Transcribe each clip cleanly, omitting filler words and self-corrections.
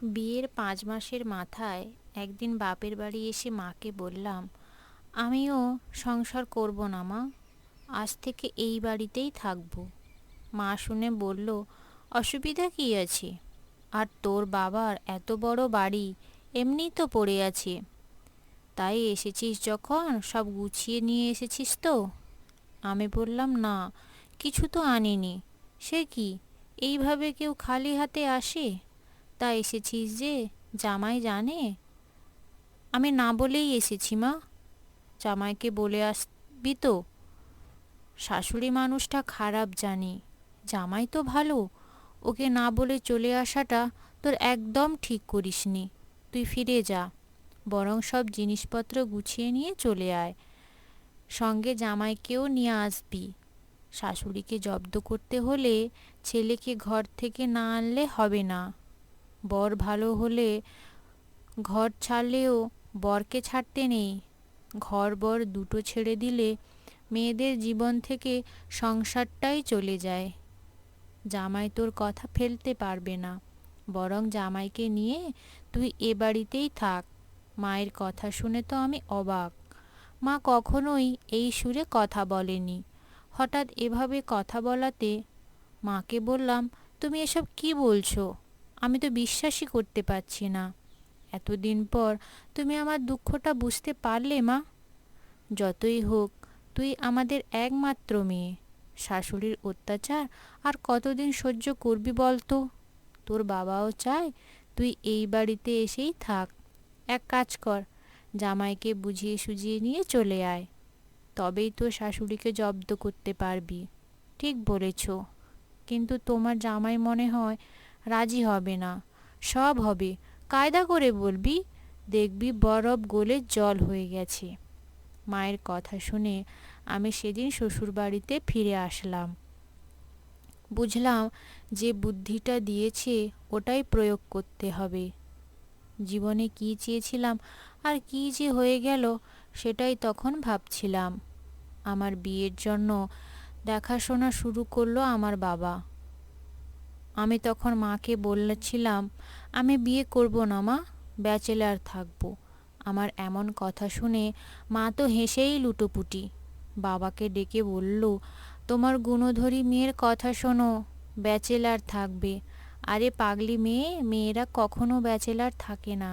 বিয়ের 5 মাসের মাথায় একদিন বাপের বাড়ি এসে মাকে বললাম, আমিও সংসার করব না মা, আজ থেকে এই বাড়িতেই থাকবো। মা শুনে বলল, অসুবিধা কি আছে? আর তোর বাবার এত বড় বাড়ি এমনিই তো পড়ে আছে, তাই এসেছিস যখন সব গুছিয়ে নিয়ে এসেছিস তো? আমি বললাম, না, কিছু তো আনিনি। সে কি, এইভাবে কেউ খালি হাতে আসে? তা এসেছিস যে, জামাই জানে? আমি না বলেই এসেছি মা। জামাইকে বলে আসবি তো? শাশুড়ি মানুষটা খারাপ জানি, জামাই তো ভালো। ওকে না বলে চলে আসাটা তোর একদম ঠিক করিসনি। তুই ফিরে যা, বরং সব জিনিসপত্র গুছিয়ে নিয়ে চলে আয়। সঙ্গে জামাইকেও নিয়ে আসবি। শাশুড়িকে জব্দ করতে হলে ছেলেকে ঘর থেকে না আনলে হবে না। বর ভালো হলে ঘর ছাড়লেও বরকে ছাড়তে নেই। ঘর বর দুটো ছেড়ে দিলে মেয়েদের জীবন থেকে সংসারটাই চলে যায়। জামাই তোর কথা ফেলতে পারবে না, বরং জামাইকে নিয়ে তুই এ বাড়িতেই থাক। মায়ের কথা শুনে তো আমি অবাক। মা কখনোই এই সুরে কথা বলেনি। হঠাৎ এভাবে কথা বলাতে মাকে বললাম, তুমি এসব কি বলছো? আমি তো বিশ্বাসই করতে পারছি না। এতদিন পর তুমি আমার দুঃখটা বুঝতে পারলে মা? যতই হোক, তুই আমাদের একমাত্র মেয়ে। শাশুড়ির অত্যাচার আর কতদিন সহ্য করবি বলতো? তোর বাবাও চায় তুই এই বাড়িতে এসেই থাক। এক কাজ কর, জামাইকে বুঝিয়ে সুঝিয়ে নিয়ে চলে আয়, তবেই তো শাশুড়িকে জব্দ করতে পারবি। ঠিক বলেছ, কিন্তু তোমার জামাই মনে হয় রাজি হবে না। সব হবে, কায়দা করে বলবি, দেখবি বরফ গলে জল হয়ে গেছে। মায়ের কথা শুনে আমি সেদিন শ্বশুরবাড়িতে ফিরে আসলাম। বুঝলাম যে বুদ্ধিটা দিয়েছে ওটাই প্রয়োগ করতে হবে। জীবনে কী চেয়েছিলাম আর কী যে হয়ে গেল সেটাই তখন ভাবছিলাম। আমার বিয়ের জন্য দেখাশোনা শুরু করলো আমার বাবা। আমি তখন মাকে বলেছিলাম, আমি বিয়ে করব না মা, ব্যাচেলার থাকবো। আমার এমন কথা শুনে মা তো হেসেই লুটোপুটি। বাবাকে ডেকে বলল, তোমার গুণধরী মেয়ের কথা শোনো, ব্যাচেলার থাকবে। আরে পাগলি মেয়ে, মেয়েরা কখনো ব্যাচেলার থাকে না।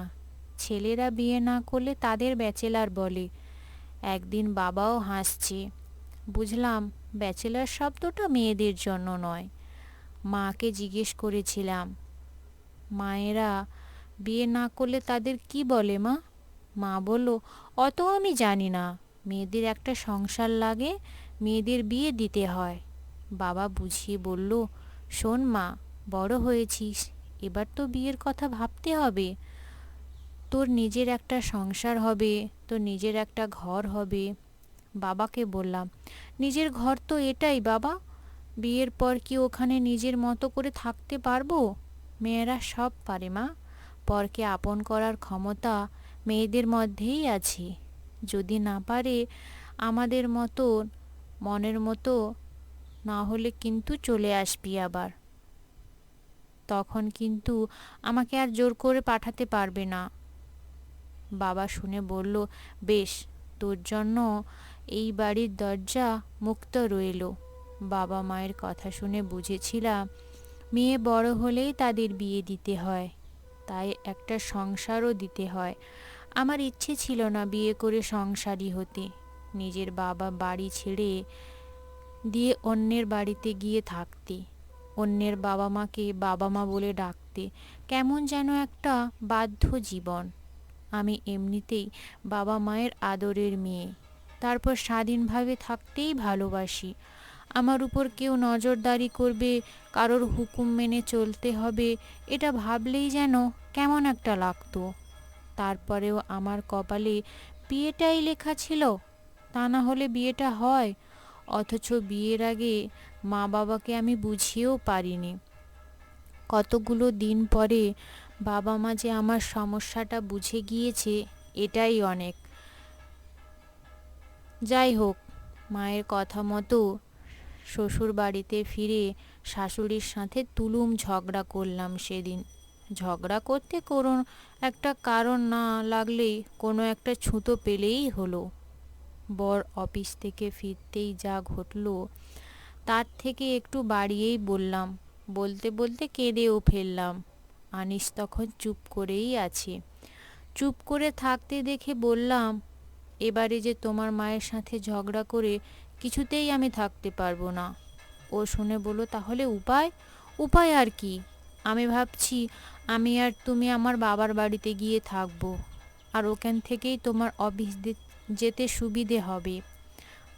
ছেলেরা বিয়ে না করলে তাদের ব্যাচেলার বলে। একদিন বাবাও হাসছে। বুঝলাম ব্যাচেলার শব্দটা মেয়েদের জন্য নয়। মাকে জিজ্ঞেস করেছিলাম, মায়েরা বিয়ে না করলে তাদের কি বলে মা? মা বলল, অত আমি জানি না, মেয়েদের একটা সংসার লাগে, মেয়েদের বিয়ে দিতে হয়। বাবা বুঝিয়ে বলল, শোন মা, বড় হয়েছিস, এবার তো বিয়ের কথা ভাবতে হবে। তোর নিজের একটা সংসার হবে, তোর নিজের একটা ঘর হবে। বাবাকে বললাম, নিজের ঘর তো এটাই বাবা, বিয়ের পর কি ওখানে নিজের মতো করে থাকতে পারবো? মেয়েরা সব পারে মা, পরকে আপন করার ক্ষমতা মেয়েদের মধ্যেই আছে। যদি না পারে আমাদের মতো, মনের মতো না হলে কিন্তু চলে আসবি আবার। তখন কিন্তু আমাকে আর জোর করে পাঠাতে পারবে না। বাবা শুনে বলল, বেশ, তোর জন্য এই বাড়ির দরজা মুক্ত রইল। বাবা মায়ের কথা শুনে বুঝেছিলাম মেয়ে বড় হলেই তাদের বিয়ে দিতে হয়, তাই একটা সংসারও দিতে হয়। আমার ইচ্ছে ছিল না বিয়ে করে সংসারী হতে, নিজের বাবা বাড়ি ছেড়ে দিয়ে অন্যের বাড়িতে গিয়ে থাকতে, অন্যের বাবা মাকে বাবা মা বলে ডাকতে। কেমন যেন একটা বাধ্য জীবন। আমি এমনিতেই বাবা মায়ের আদরের মেয়ে, তারপর স্বাধীনভাবে থাকতেই ভালোবাসি। আমার উপর কেউ নজরদারি করবে, কারোর হুকুম মেনে চলতে হবে, এটা ভাবলেই যেন কেমন একটা লাগতো। তারপরেও আমার কপালে বিয়েটাই লেখা ছিল, তা না হলে বিয়েটা হয়। অথচ বিয়ের আগে মা বাবাকে আমি বুঝিয়েও পারিনি। কতগুলো দিন পরে বাবা মা যে আমার সমস্যাটা বুঝে গিয়েছে, এটাই অনেক। যাই হোক, মায়ের কথা মতো শ্বশুর বাড়িতে ফিরে শাশুড়ির সাথে তুলুম ঝগড়া করলাম সেদিন। ঝগড়া করতে কোনো একটা কারণ না লাগলেই কোনো একটা ছুতো পেলেই হলো। বর অফিস থেকে ফিরতেই যা ঘটলো তার থেকে একটু বাড়িয়েই বললাম, বলতে বলতে কেঁদেও ফেললাম। আনিস তখন চুপ করেই আছে। চুপ করে থাকতে দেখে বললাম, এবারে যে তোমার মায়ের সাথে ঝগড়া করে কিছুতেই আমি থাকতে পারবো না। ও শুনে বলল, তাহলে উপায়? উপায় আর কি, আমি ভাবছি আমি আর তুমি আমার বাবার বাড়িতে গিয়ে থাকবো, আর ওখান থেকেই তোমার অফিস যেতে সুবিধে হবে।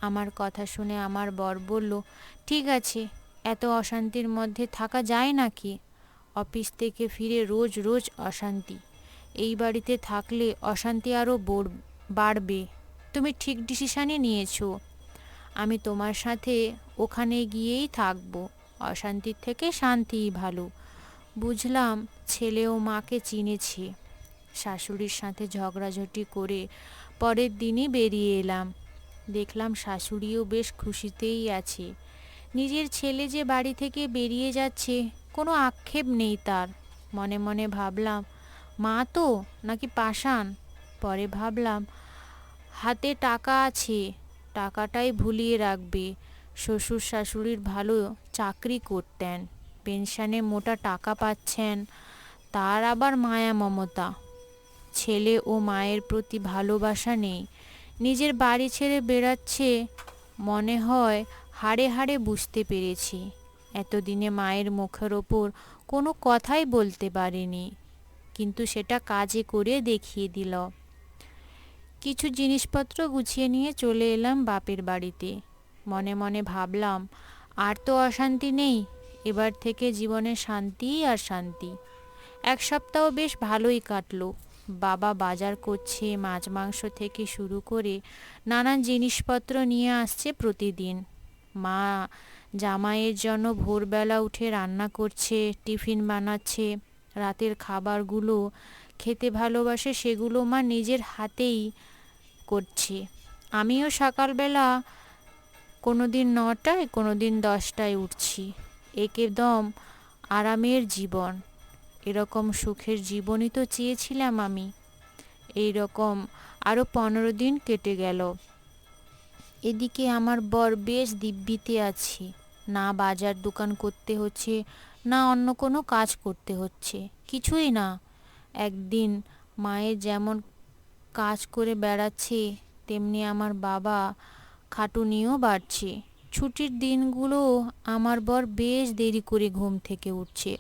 আমার কথা শুনে আমার বর বলল, ঠিক আছে, এত অশান্তির মধ্যে থাকা যায় নাকি? অফিস থেকে ফিরে রোজ রোজ অশান্তি, এই বাড়িতে থাকলে অশান্তি আরও বাড়বে। তুমি ঠিক ডিসিশানই নিয়েছো, আমি তোমার সাথে ওখানে গিয়েই থাকবো। অশান্তির থেকে শান্তিই ভালো। বুঝলাম ছেলে ও মাকে চিনেছে। শাশুড়ির সাথে ঝগড়াঝাটি করে পরের দিনই বেরিয়ে এলাম। দেখলাম শাশুড়িও বেশ খুশিতেই আছে। নিজের ছেলে যে বাড়ি থেকে বেরিয়ে যাচ্ছে কোনো আক্ষেপ নেই তার। মনে মনে ভাবলাম, মা তো নাকি পাষাণ। পরে ভাবলাম, হাতে টাকা আছে, টাকাটাই ভুলিয়ে রাখবে। শ্বশুর শাশুড়ির ভালো চাকরি করতেন, পেনশনে মোটা টাকা পাচ্ছেন, তার আবার মায়া মমতা। ছেলে ও মায়ের প্রতি ভালোবাসা নেই, নিজের বাড়ি ছেড়ে বেড়াচ্ছে। মনে হয় হাড়ে হাড়ে বুঝতে পেরেছি। এতদিনে মায়ের মুখের ওপর কোনো কথাই বলতে পারিনি, কিন্তু সেটা কাজে করে দেখিয়ে দিল। কিছু জিনিসপত্র গুছিয়ে নিয়ে চলে এলাম বাপের বাড়িতে। মনে মনে ভাবলাম, আর তো অশান্তি নেই, এবার থেকে জীবনে শান্তি আর শান্তি। এক সপ্তাহ বেশ ভালোই কাটলো। বাবা বাজার করছে, মাছ মাংস থেকে শুরু করে নানান জিনিসপত্র নিয়ে আসছে প্রতিদিন। মা জামাইয়ের জন্য ভোরবেলা উঠে রান্না করছে, টিফিন বানাচ্ছে। রাতের খাবারগুলো খেতে ভালোবাসে, সেগুলো মা নিজের হাতেই করছে। আমিও সকালবেলা কোনো দিন 9টায়, কোনো দিন 10টায় উঠছি। একদম আরামের জীবন। এরকম সুখের জীবনই তো চেয়েছিলাম আমি। এই রকম আরও 15 দিন কেটে গেল। এদিকে আমার বর বেশ দিব্যিতে আছে। না বাজার দোকান করতে হচ্ছে, না অন্য কোনো কাজ করতে হচ্ছে, কিছুই না। একদিন মায়ের যেমন কাজ করে বেড়াচ্ছে, তেমনি আমার বাবা খাটুনিও বাড়ছে। ছুটির দিনগুলো আমার বর বেশ দেরি করে ঘুম থেকে উঠছে,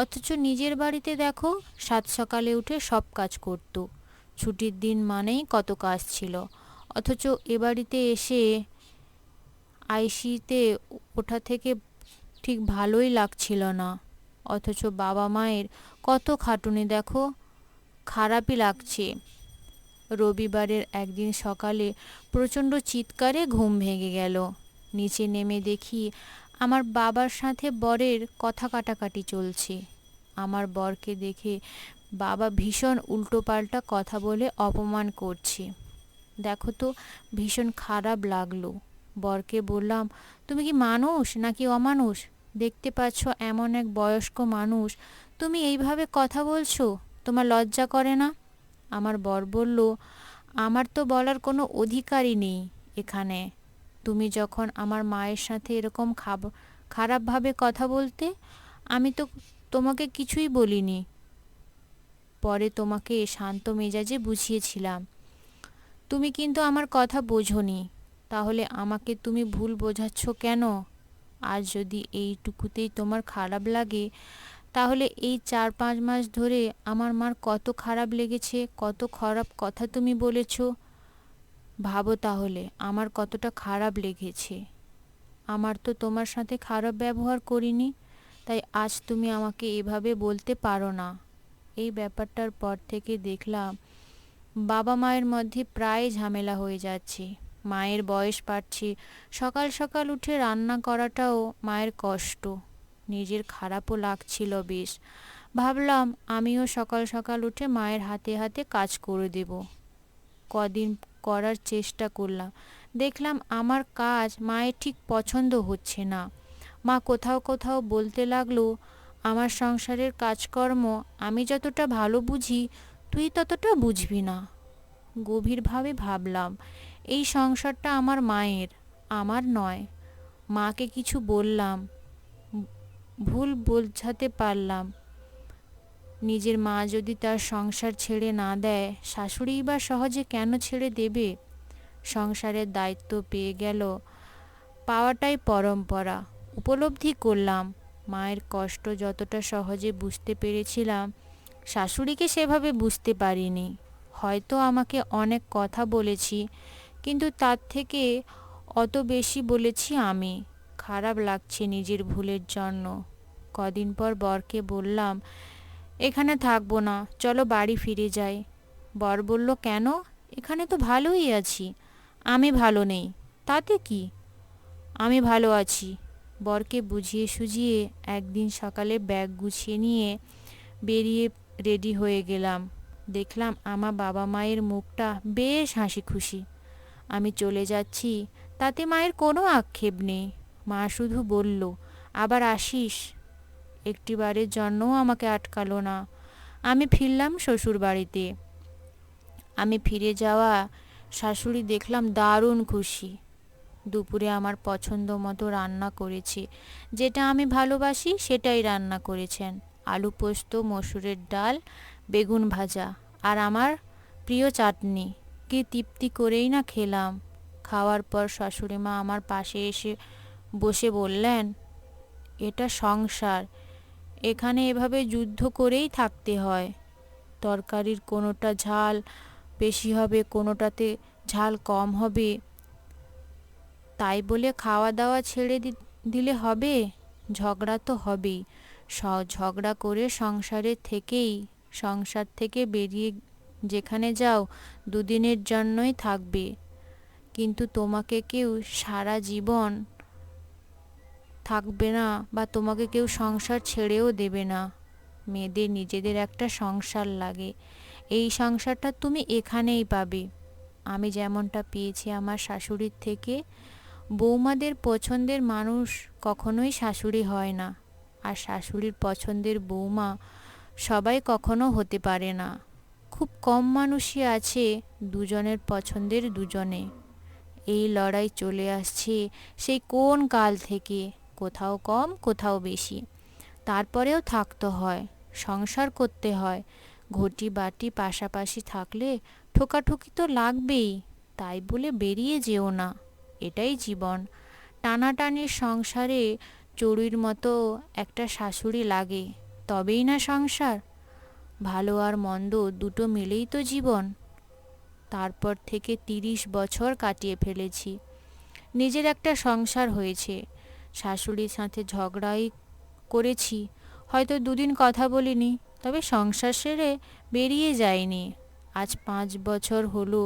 অথচ নিজের বাড়িতে দেখো সাত সকালে উঠে সব কাজ করত। ছুটির দিন মানেই কত কাজ ছিল, অথচ এ বাড়িতে এসে আইসিতে ওঠা থেকে ঠিক ভালোই লাগছিল না। অথচ বাবা মায়ের কত খাটুনি দেখো, খারাপই লাগছে। রবিবারের একদিন সকালে প্রচণ্ড চিৎকারে ঘুম ভেঙে গেল। নিচে নেমে দেখি আমার বাবার সাথে বরের কথা কাটাকাটি চলছে। আমার বরকে দেখে বাবা ভীষণ উল্টোপাল্টা কথা বলে অপমান করছে। দেখো তো, ভীষণ খারাপ লাগলো। বরকে বললাম, তুমি কি মানুষ নাকি অমানুষ? দেখতে পাচ্ছ এমন এক বয়স্ক মানুষ, তুমি এইভাবে কথা বলছো, তোমার লজ্জা করে না? আমার বর বলল, আমার তো বলার কোনো অধিকারই নেই এখানে। তুমি যখন আমার মায়ের সাথে এরকম খারাপভাবে কথা বলতে, আমি তো তোমাকে কিছুই বলিনি। পরে তোমাকে শান্ত মেজাজে বুঝিয়েছিলাম, তুমি কিন্তু আমার কথা বোঝোনি। তাহলে আমাকে তুমি ভুল বোঝাচ্ছ কেন? আর যদি এইটুকুতেই তোমার খারাপ লাগে, তাহলে এই 4-5 মাস ধরে আমার মার কত খারাপ লেগেছে, কত খারাপ কথা তুমি বলেছ। ভাবো তাহলে আমার কতটা খারাপ লেগেছে। আমার তো তোমার সাথে খারাপ ব্যবহার করিনি, তাই আজ তুমি আমাকে এভাবে বলতে পারো না। এই ব্যাপারটার পর থেকে দেখলাম বাবা মায়ের মধ্যে প্রায় ঝামেলা হয়ে যাচ্ছে। মায়ের বয়স বাড়ছে, সকাল সকাল উঠে রান্না করাটাও মায়ের কষ্ট। নিজের খারাপও লাগছিল বেশ। ভাবলাম আমিও সকাল সকাল উঠে মায়ের হাতে হাতে কাজ করে দেব। কদিন করার চেষ্টা করলাম, দেখলাম আমার কাজ মায়ের ঠিক পছন্দ হচ্ছে না। মা কোথাও কোথাও বলতে লাগলো, আমার সংসারের কাজকর্ম আমি যতটা ভালো বুঝি তুই ততটা বুঝবি না। গভীরভাবে ভাবলাম, এই সংসারটা আমার মায়ের, আমার নয়। মাকে কিছু বললাম, ভুল বোঝাতে পারলাম। নিজের মা যদি তার সংসার ছেড়ে না দেয়, শাশুড়িই বা সহজে কেন ছেড়ে দেবে? সংসারের দায়িত্ব পেয়ে গেল, পাওয়াটাই পরম্পরা। উপলব্ধি করলাম, মায়ের কষ্ট যতটা সহজে বুঝতে পেরেছিলাম, শাশুড়িকে সেভাবে বুঝতে পারিনি। হয়তো আমাকে অনেক কথা বলেছি, কিন্তু তার থেকে অত বেশি বলেছি আমি। খারাপ লাগছে নিজের ভুলের জন্য। কদিন পর বরকে বললাম, এখানে থাকবো না, চলো বাড়ি ফিরে যাই। বর বলল, কেন? এখানে তো ভালোই আছি। আমি ভালো নেই তাতে কি, আমি ভালো আছি। বরকে বুঝিয়ে সুঝিয়ে একদিন সকালে ব্যাগ গুছিয়ে নিয়ে বেরিয়ে রেডি হয়ে গেলাম। দেখলাম আমার বাবা মায়ের মুখটা বেশ হাসি খুশি। আমি চলে যাচ্ছি তাতে মায়ের কোনো আক্ষেপ নেই। মা শুধু বলল, আবার আসিস। একটিবারের জন্যও আমাকে আটকালো না। আমি ফিরলাম শ্বশুর বাড়িতে। আমি ফিরে যাওয়া শাশুড়ি দেখলাম দারুণ খুশি। দুপুরে আমার পছন্দ মতো রান্না করেছি, যেটা আমি ভালোবাসি সেটাই রান্না করেছেন। আলু পোস্ত, মসুরের ডাল, বেগুন ভাজা আর আমার প্রিয় চাটনি। কি তৃপ্তি করেই না খেলাম। খাওয়ার পর শাশুড়ি মা আমার পাশে এসে বসে বললেন, এটা সংসার, এখানে এভাবে যুদ্ধ করেই থাকতে হয়। তরকারির কোনোটা ঝাল বেশি হবে, কোনোটাতে ঝাল কম হবে, তাই বলে খাওয়া দাওয়া ছেড়ে দিলে হবে? ঝগড়া তো হবেই। ঝগড়া করে সংসার থেকে বেরিয়ে যেখানে যাও, দুদিনের জন্যই থাকবে, কিন্তু তোমাকে কেউ সারা জীবন থাকবে না, বা তোমাকে কেউ সংসার ছেড়েও দেবে না। মেয়েদের নিজেদের একটা সংসার লাগে, এই সংসারটা তুমি এখানেই পাবে। আমি যেমনটা পেয়েছি আমার শাশুড়ির থেকে। বৌমাদের পছন্দের মানুষ কখনোই শাশুড়ি হয় না, আর শাশুড়ির পছন্দের বৌমা সবাই কখনো হতে পারে না। খুব কম মানুষই আছে দুজনের পছন্দের দুজনে। এই লড়াই চলে আসছে সেই কোন কাল থেকে, কোথাও কম কোথাও বেশি। তারপরেও থাকতে হয়, সংসার করতে হয়। ঘটি বাটি পাশাপাশি থাকলে ঠোকাঠুকি তো লাগবেই, তাই বলে বেরিয়ে যেও না। এটাই জীবন। টানাটানির সংসারে চড়ুইর মতো একটা শাশুড়ি লাগে, তবেই না সংসার। ভালো আর মন্দ দুটো মিলেই তো জীবন। তারপর থেকে 30 বছর কাটিয়ে ফেলেছি, নিজের একটা সংসার হয়েছে। শাশুড়ির সাথে ঝগড়াই করেছি, হয়তো দুদিন কথা বলিনি, তবে সংসার সেরে বেরিয়ে যায়নি। আজ 5 বছর হলো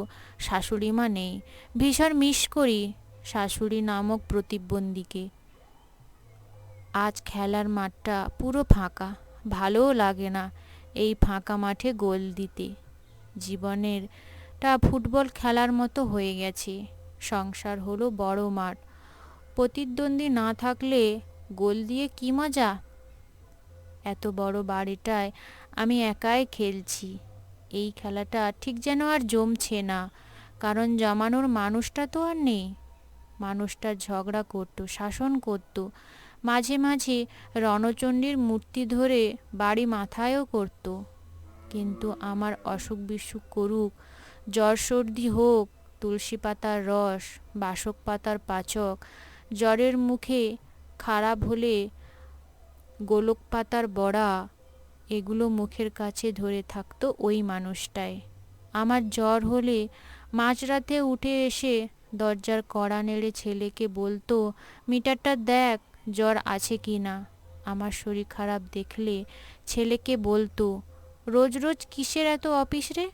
শাশুড়ি মা নেই। ভীষণ মিস করি শাশুড়ি নামক প্রতিবন্ধীকে। আজ খেলার মাঠটা পুরো ফাঁকা, ভালোও লাগে না এই ফাঁকা মাঠে গোল দিতে। জীবনেরটা ফুটবল খেলার মতো হয়ে গেছে। সংসার হলো বড় মাঠ, প্রতিদ্বন্দ্বী না থাকলে গোল দিয়ে কি মজা। এত বড় বাড়িটায় আমি একাই খেলছি। এই খেলাটা ঠিক যেন আর জমছে না, কারণ জমানোর মানুষটা তো আর নেই। মানুষটা ঝগড়া করত, শাসন করত, মাঝে মাঝে রণচণ্ডীর মূর্তি ধরে বাড়ি মাথায়ও করত। কিন্তু আমার অসুখ বিসুখ করুক, জ্বর সর্দি হোক, তুলসী পাতার রস, বাসক পাতার পাচক, জ্বরের মুখে খারাপ হলে গোলক পাতার বড়া, এগুলো মুখের কাছে ধরে থাকতো ওই মানুষটাই। আমার জ্বর হলে মাঝরাতে উঠে এসে দরজার কড়া নেড়ে ছেলেকে বলতো, মিটারটা দেখ জ্বর আছে কি না। আমার শরীর খারাপ দেখলে ছেলেকে বলতো, রোজ রোজ কিসের এত অফিস রে,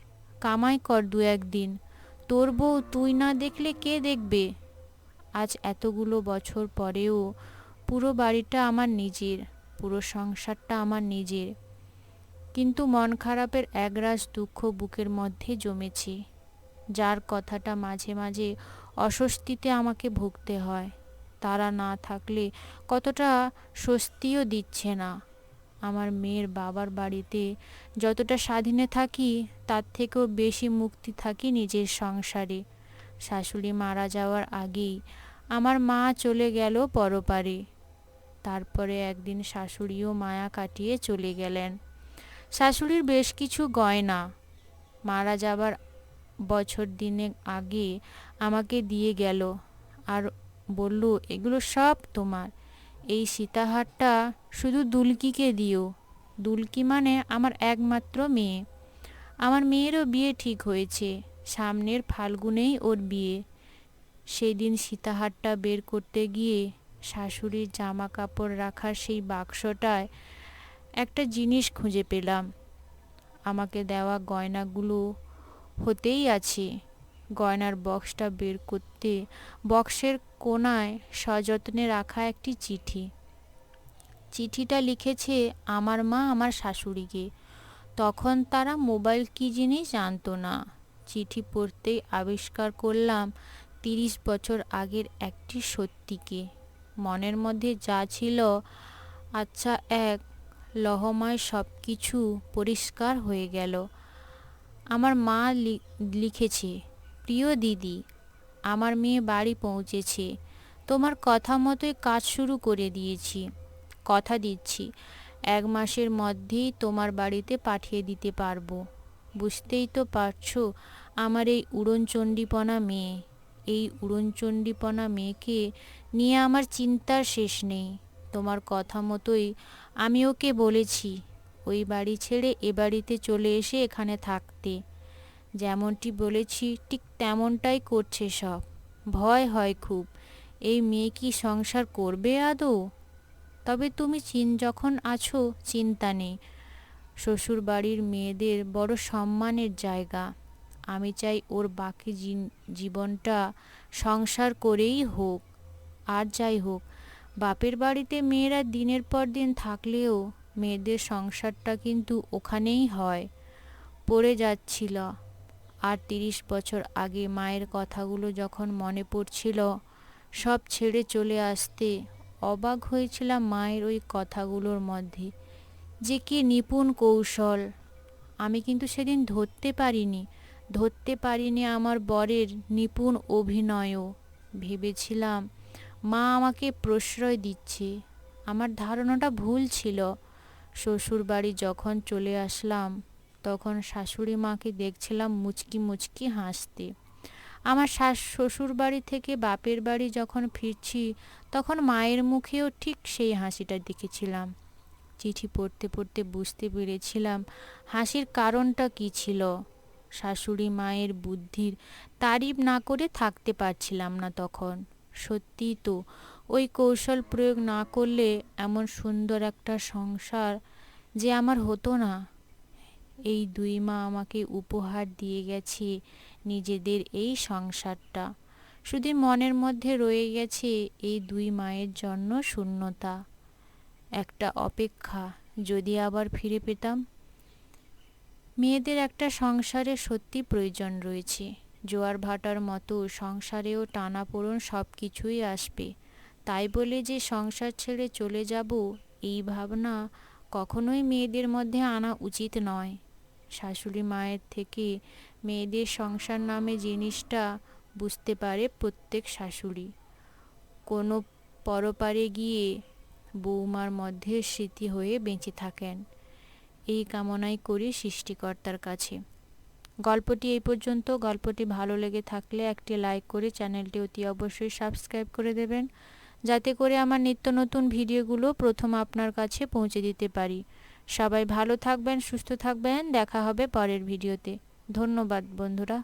কামাই কর দু একদিন, তোর বউ তুই না দেখলে কে দেখবে। আজ এতগুলো বছর পরেও পুরো বাড়িটা আমার নিজের, পুরো সংসারটা আমার নিজের, কিন্তু মন খারাপের একরাশ দুঃখ বুকের মধ্যে জমেছে, যার কথাটা মাঝে মাঝে অস্বস্তিতে আমাকে ভুগতে হয়। তারা না থাকলে কতটা স্বস্তিও দিচ্ছে না। আমার মেয়ের বাবার বাড়িতে যতটা স্বাধীনে থাকি তার থেকেও বেশি মুক্তি থাকি নিজের সংসারে। শাশুড়ি মারা যাওয়ার আগেই আমার মা চলে গেল পরপারে। তারপরে একদিন শাশুড়িও মায়া কাটিয়ে চলে গেলেন। শাশুড়ির বেশ কিছু গয়না মারা যাবার বছর দিনেক আগে আমাকে দিয়ে গেল, আর বলল, এগুলো সব তোমার। এই সীতাহারটা শুধু দুলকিকে দিও। দুলকি মানে আমার একমাত্র মেয়ে। আমার মেয়েরও বিয়ে ঠিক হয়েছে, সামনের ফাল্গুনেই ওর বিয়ে। সেই দিন সীতাহারটা বের করতে গিয়ে শাশুড়ির জামা কাপড় রাখার সেই বাক্সটায় একটা জিনিস খুঁজে পেলাম। আমাকে দেওয়া গয়নাগুলো হতেই আছে। গয়নার বক্সটা বের করতে বক্সের কোণায় সযত্নে রাখা একটি চিঠি। চিঠিটা লিখেছে আমার মা আমার শাশুড়িকে। তখন তারা মোবাইল কী জিনিস জানতো না। চিঠি পড়তেই আবিষ্কার করলাম 30 বছর আগের একটি সত্যিকে। মনের মধ্যে যা ছিল আচ্ছা এক লহমায় সব কিছু পরিষ্কার হয়ে গেল। আমার মা লিখেছে, প্রিয় দিদি, আমার মেয়ে বাড়ি পৌঁছেছে। তোমার কথা মতোই কাজ শুরু করে দিয়েছি। কথা দিচ্ছি 1 মাসের মধ্যেই তোমার বাড়িতে পাঠিয়ে দিতে পারবো। বুঝতেই তো পারছো আমার এই উড়নচণ্ডীপনা মেয়ে। এই উড়নচণ্ডীপনা মেয়েকে নিয়ে আমার চিন্তার শেষ নেই। তোমার কথা মতোই আমি ওকে বলেছি ওই বাড়ি ছেড়ে এ বাড়িতে চলে এসে এখানে থাকতে। যেমনটি বলেছি ঠিক তেমনটাই করছে সব। ভয় হয় খুব, এই মেয়ে কি সংসার করবে আদৌ? তবে তুমি যখন আছো চিন্তা নেই। শ্বশুর বাড়ির মেয়েদের বড় সম্মানের জায়গা। আমি চাই ওর বাকি জীবনটা সংসার করেই হোক। আর যাই হোক, বাপের বাড়িতে মেয়েরা দিনের পর দিন থাকলেও মেয়েদের সংসারটা কিন্তু ওখানেই হয়। পড়ে যাচ্ছিল। আর 30 বছর আগে মায়ের কথাগুলো যখন মনে পড়ছিল, সব ছেড়ে চলে আসতে অবাক হয়েছিলাম মায়ের ওই কথাগুলোর মধ্যে যে কি নিপুণ কৌশল। আমি কিন্তু সেদিন ধরতে পারিনি আমার বরের নিপুণ অভিনয়ও। ভেবেছিলাম মা আমাকে প্রশ্রয় দিচ্ছে। আমার ধারণাটা ভুল ছিল। শ্বশুর বাড়ি যখন চলে আসলাম তখন শাশুড়ি মাকে দেখছিলাম মুচকি মুচকি হাসতে। আমার শ্বশুর বাড়ি থেকে বাপের বাড়ি যখন ফিরছি তখন মায়ের মুখেও ঠিক সেই হাসিটা দেখেছিলাম। চিঠি পড়তে পড়তে বুঝতে পেরেছিলাম হাসির কারণটা কী ছিল। শাশুড়ি মায়ের বুদ্ধির তারিফ না করে থাকতে পারছিলাম না তখন। সত্যিই তো, ওই কৌশল প্রয়োগ না করলে এমন সুন্দর একটা সংসার যে আমার হতো না। এই 2 মা আমাকে উপহার দিয়ে গেছে নিজেদের এই সংসারটা। শুধু মনের মধ্যে রয়ে গেছে এই 2 মায়ের জন্য শূন্যতা, একটা অপেক্ষা, যদি আবার ফিরে পেতাম। মেয়েদের একটা সংসারে সত্যি প্রয়োজন রয়েছে। জোয়ার ভাটার মতো সংসারেও টানাপোড়েন সব কিছুই আসবে। তাই বলে যে সংসার ছেড়ে চলে যাব এই ভাবনা কখনোই মেয়েদের মধ্যে আনা উচিত নয়। শাশুড়ি মায়ের থেকে মেয়েদের সংসার নামে জিনিসটা বুঝতে পারে প্রত্যেক শাশুড়ি। কোনো পরপারে গিয়ে বৌমার মধ্যে স্মৃতি হয়ে বেঁচে থাকেন, এই কামনাই করি সৃষ্টিকর্তার কাছে। গল্পটি এই পর্যন্ত। গল্পটি ভালো লেগে থাকলে একটি লাইক করে চ্যানেলটি অতি অবশ্যই সাবস্ক্রাইব করে দেবেন, যাতে করে আমার নিত্য নতুন ভিডিওগুলো প্রথম আপনার কাছে পৌঁছে দিতে পারি। সবাই ভালো থাকবেন, সুস্থ থাকবেন। দেখা হবে পরের ভিডিওতে। ধন্যবাদ বন্ধুরা।